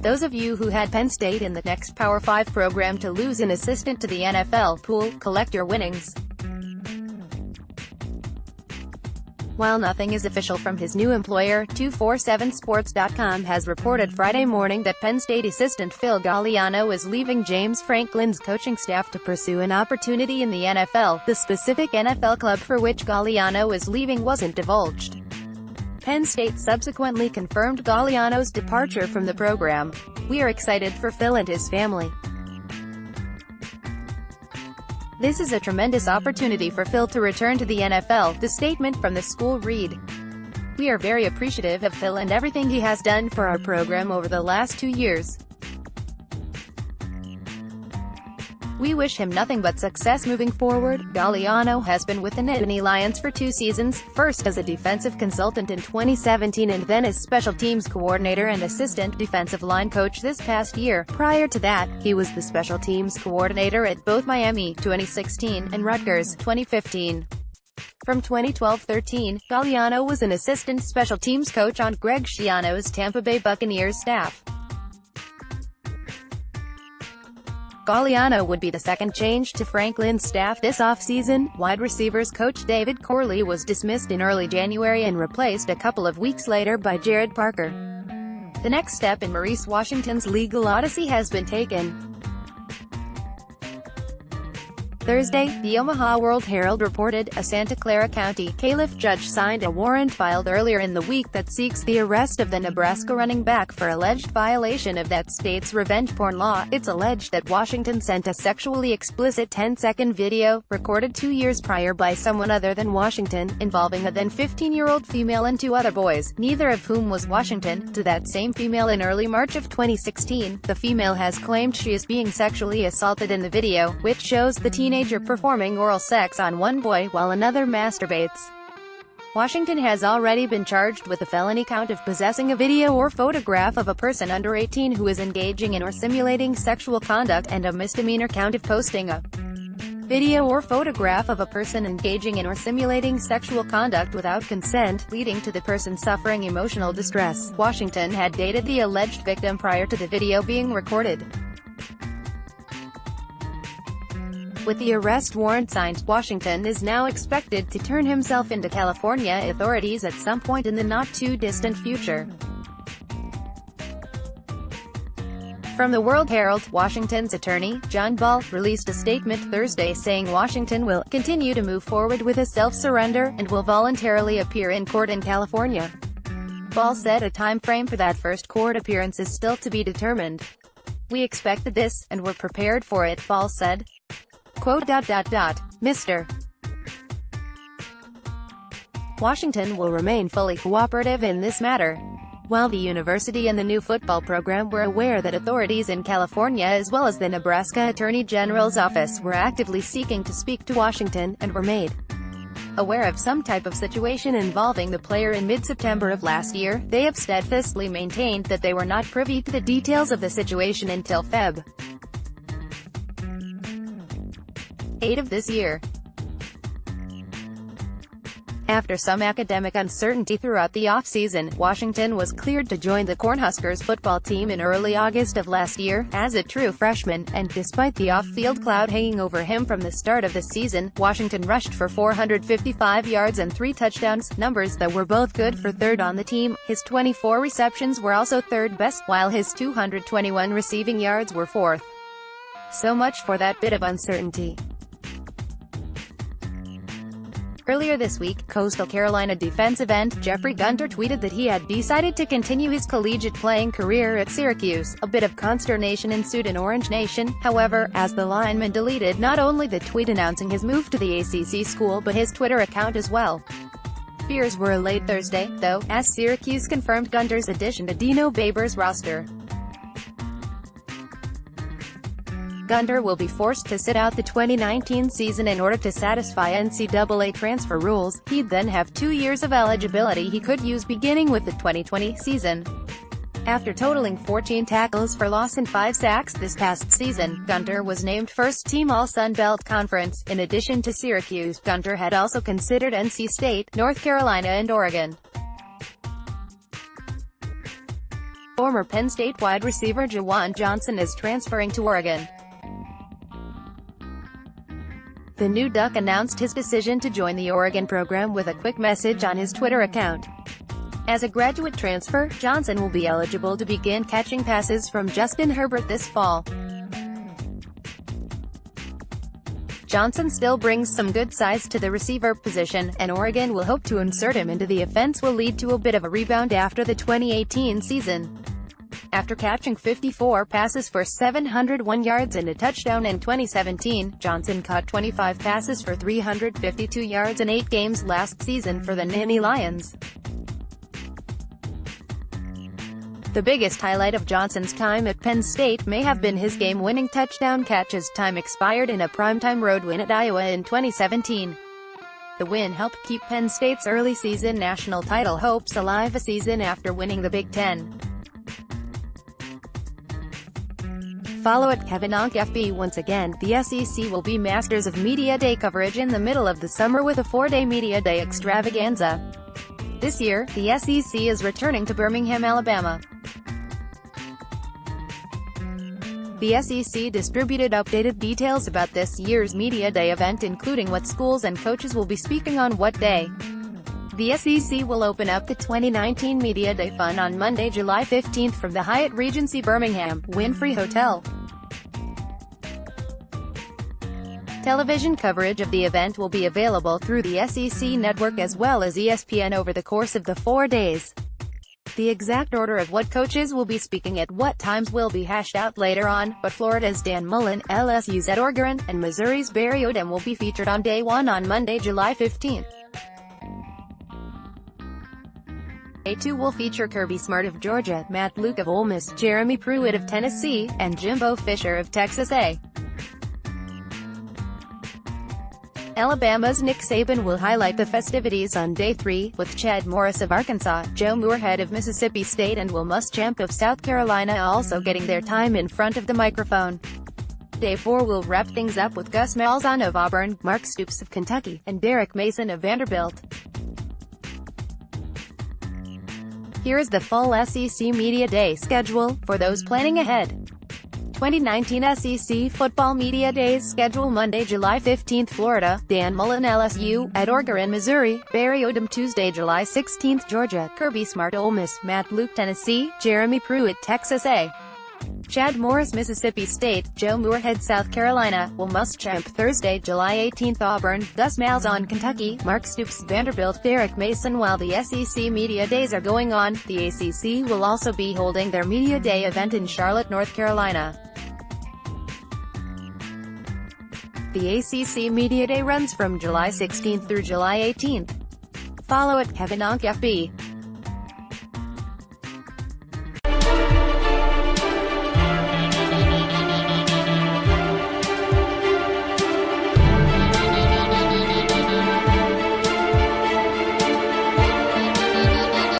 Those of you who had Penn State in the next Power 5 program to lose an assistant to the NFL pool, collect your winnings. While nothing is official from his new employer, 247sports.com has reported Friday morning that Penn State assistant Phil Galiano is leaving James Franklin's coaching staff to pursue an opportunity in the NFL. The specific NFL club for which Galiano is leaving wasn't divulged. Penn State subsequently confirmed Galiano's departure from the program. "We are excited for Phil and his family. This is a tremendous opportunity for Phil to return to the NFL," the statement from the school read. "We are very appreciative of Phil and everything he has done for our program over the last 2 years. We wish him nothing but success moving forward." Galiano has been with the Nittany Lions for 2 seasons, first as a defensive consultant in 2017 and then as special teams coordinator and assistant defensive line coach this past year. Prior to that, he was the special teams coordinator at both Miami 2016 and Rutgers 2015. From 2012-13, Galiano was an assistant special teams coach on Greg Schiano's Tampa Bay Buccaneers staff. Galiano would be the second change to Franklin's staff this offseason. Wide receivers coach David Corley was dismissed in early January and replaced a couple of weeks later by Jared Parker. The next step in Maurice Washington's legal odyssey has been taken. Thursday, the Omaha World-Herald reported, a Santa Clara County Caliph judge signed a warrant filed earlier in the week that seeks the arrest of the Nebraska running back for alleged violation of that state's revenge porn law. It's alleged that Washington sent a sexually explicit 10-second video, recorded 2 years prior by someone other than Washington, involving a then 15-year-old female and 2 other boys, neither of whom was Washington, to that same female in early March of 2016. The female has claimed she is being sexually assaulted in the video, which shows the teenager performing oral sex on one boy while another masturbates. Washington has already been charged with a felony count of possessing a video or photograph of a person under 18 who is engaging in or simulating sexual conduct, and a misdemeanor count of posting a video or photograph of a person engaging in or simulating sexual conduct without consent, leading to the person suffering emotional distress. Washington had dated the alleged victim prior to the video being recorded. With the arrest warrant signed, Washington is now expected to turn himself into California authorities at some point in the not-too-distant future. From the World-Herald, Washington's attorney, John Ball, released a statement Thursday saying Washington will continue to move forward with a self-surrender, and will voluntarily appear in court in California. Ball said a time frame for that first court appearance is still to be determined. "We expected this, and were prepared for it," Ball said. Quote, Mr. Washington will remain fully cooperative in this matter. While the university and the new football program were aware that authorities in California as well as the Nebraska Attorney General's office were actively seeking to speak to Washington, and were made aware of some type of situation involving the player in mid-September of last year, they have steadfastly maintained that they were not privy to the details of the situation until Feb. 8 of this year. After some academic uncertainty throughout the off-season, Washington was cleared to join the Cornhuskers football team in early August of last year, as a true freshman, and despite the off-field cloud hanging over him from the start of the season, Washington rushed for 455 yards and 3 touchdowns, numbers that were both good for third on the team. His 24 receptions were also third best, while his 221 receiving yards were fourth. So much for that bit of uncertainty. Earlier this week, Coastal Carolina defensive end Jeffrey Gunter tweeted that he had decided to continue his collegiate playing career at Syracuse. A bit of consternation ensued in Orange Nation, however, as the lineman deleted not only the tweet announcing his move to the ACC school but his Twitter account as well. Fears were allayed Thursday, though, as Syracuse confirmed Gunter's addition to Dino Babers' roster. Gunter will be forced to sit out the 2019 season in order to satisfy NCAA transfer rules. He'd then have 2 years of eligibility he could use beginning with the 2020 season. After totaling 14 tackles for loss and 5 sacks this past season, Gunter was named first-team All-Sun Belt Conference. In addition to Syracuse, Gunter had also considered NC State, North Carolina and Oregon. Former Penn State wide receiver Juwan Johnson is transferring to Oregon. The new Duck announced his decision to join the Oregon program with a quick message on his Twitter account. As a graduate transfer, Johnson will be eligible to begin catching passes from Justin Herbert this fall. Johnson still brings some good size to the receiver position, and Oregon will hope to insert him into the offense will lead to a bit of a rebound after the 2018 season. After catching 54 passes for 701 yards and a touchdown in 2017, Johnson caught 25 passes for 352 yards in 8 games last season for the Nittany Lions. The biggest highlight of Johnson's time at Penn State may have been his game-winning touchdown catch as time expired in a primetime road win at Iowa in 2017. The win helped keep Penn State's early season national title hopes alive a season after winning the Big Ten. Follow at KevinOnkFB. Once again, the SEC will be masters of Media Day coverage in the middle of the summer with a 4-day Media Day extravaganza. This year, the SEC is returning to Birmingham, Alabama. The SEC distributed updated details about this year's Media Day event, including what schools and coaches will be speaking on what day. The SEC will open up the 2019 Media Day fun on Monday, July 15th from the Hyatt Regency Birmingham, Winfrey Hotel. Television coverage of the event will be available through the SEC network as well as ESPN over the course of the 4 days. The exact order of what coaches will be speaking at what times will be hashed out later on, but Florida's Dan Mullen, LSU's Ed Orgeron, and Missouri's Barry Odom will be featured on day 1 on Monday, July 15th. Day 2 will feature Kirby Smart of Georgia, Matt Luke of Ole Miss, Jeremy Pruitt of Tennessee, and Jimbo Fisher of Texas A&M. Alabama's Nick Saban will highlight the festivities on Day 3, with Chad Morris of Arkansas, Joe Moorhead of Mississippi State and Will Muschamp of South Carolina also getting their time in front of the microphone. Day 4 will wrap things up with Gus Malzahn of Auburn, Mark Stoops of Kentucky, and Derek Mason of Vanderbilt. Here is the full SEC Media Day schedule, for those planning ahead. 2019 SEC Football Media Days schedule: Monday, July 15th, Florida, Dan Mullen, LSU, Ed Orgeron, Missouri, Barry Odom. Tuesday, July 16th, Georgia, Kirby Smart, Ole Miss, Matt Luke, Tennessee, Jeremy Pruitt, Texas A&M. Chad Morris, Mississippi State, Joe Moorhead, South Carolina, Will Muschamp. Thursday, July 18th, Auburn, Gus Malzahn, Kentucky, Mark Stoops, Vanderbilt, Derek Mason. While the SEC Media Days are going on, the ACC will also be holding their Media Day event in Charlotte, North Carolina. The ACC Media Day runs from July 16th through July 18th. Follow at KevinOnkFB.